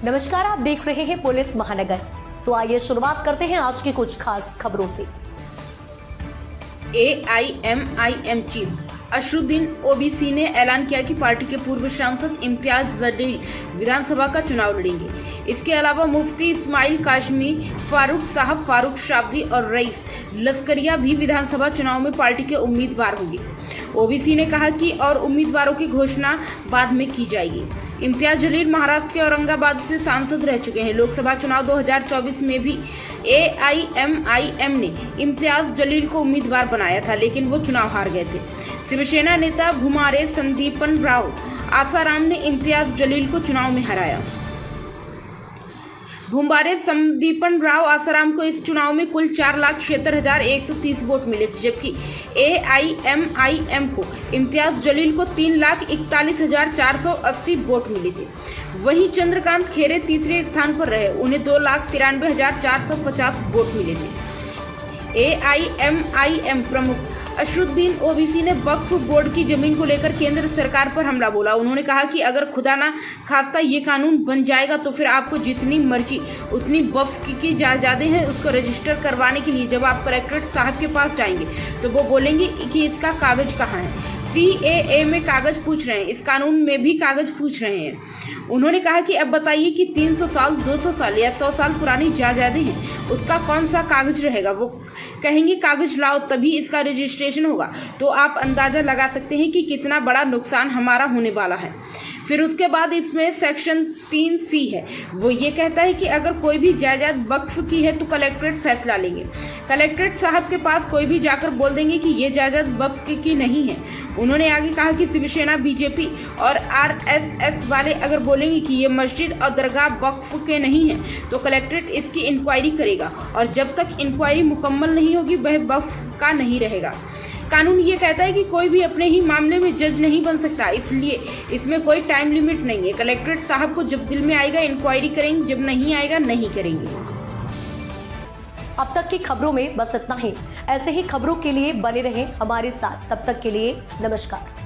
नमस्कार, आप देख रहे हैं पुलिस महानगर। तो आइए शुरुआत करते हैं आज की कुछ खास खबरों से। AIMIM चीफ अशरुद्दीन ओवैसी ने ऐलान किया कि पार्टी के पूर्व सांसद इम्तियाज जलील विधानसभा का चुनाव लड़ेंगे। इसके अलावा मुफ्ती इस्माइल काशमी, फारूक साहब, फारूक शाब्दी और रईस लस्करिया भी विधानसभा चुनाव में पार्टी के उम्मीदवार होंगे। ओवैसी ने कहा कि और उम्मीदवारों की घोषणा बाद में की जाएगी। इम्तियाज जलील महाराष्ट्र के औरंगाबाद से सांसद रह चुके हैं। लोकसभा चुनाव 2024 में भी AIMIM ने इम्तियाज जलील को उम्मीदवार बनाया था, लेकिन वो चुनाव हार गए थे। शिवसेना नेता भूमारे संदीपनराव आसाराम ने इम्तियाज जलील को चुनाव में हराया। भूमारे संदीपनराव आसाराम को इस चुनाव में कुल 4,76,130 वोट मिले थे, जबकि AIMIM को इम्तियाज जलील को 3,41,480 वोट मिले थे। वहीं चंद्रकांत खेरे तीसरे स्थान पर रहे, उन्हें 2,93,450 वोट मिले थे। AIMIM प्रमुख अशरुद्दीन ओवैसी ने वक्फ बोर्ड की जमीन को लेकर केंद्र सरकार पर हमला बोला। उन्होंने कहा कि अगर खुदा ना खास्ता ये कानून बन जाएगा तो फिर आपको जितनी मर्जी उतनी वक्फ की जायदादें हैं उसको रजिस्टर करवाने के लिए जब आप कलेक्ट्रेट साहब के पास जाएंगे तो वो बोलेंगे कि इसका कागज कहाँ है। CAA में कागज पूछ रहे हैं, इस कानून में भी कागज पूछ रहे हैं। उन्होंने कहा कि अब बताइए कि 300 साल, 200 साल या 100 साल पुरानी जायदादें हैं, उसका कौन सा कागज रहेगा। वो कहेंगे कागज लाओ तभी इसका रजिस्ट्रेशन होगा। तो आप अंदाजा लगा सकते हैं कि कितना बड़ा नुकसान हमारा होने वाला है। फिर उसके बाद इसमें सेक्शन 3C है, वो ये कहता है कि अगर कोई भी जायदाद वक्फ की है तो कलेक्ट्रेट फैसला लेंगे। कलेक्ट्रेट साहब के पास कोई भी जाकर बोल देंगे कि ये जायदाद वक्फ की नहीं है। उन्होंने आगे कहा कि शिवसेना, BJP और RSS वाले अगर बोलेंगे कि ये मस्जिद और दरगाह वक्फ के नहीं है तो कलेक्ट्रेट इसकी इंक्वायरी करेगा और जब तक इंक्वायरी मुकम्मल नहीं होगी वह वक्फ का नहीं रहेगा। कानून ये कहता है कि कोई भी अपने ही मामले में जज नहीं बन सकता, इसलिए इसमें कोई टाइम लिमिट नहीं है। कलेक्ट्रेट साहब को जब दिल में आएगा इंक्वायरी करेंगे, जब नहीं आएगा नहीं करेंगे। अब तक की खबरों में बस इतना ही। ऐसे ही खबरों के लिए बने रहें हमारे साथ। तब तक के लिए नमस्कार।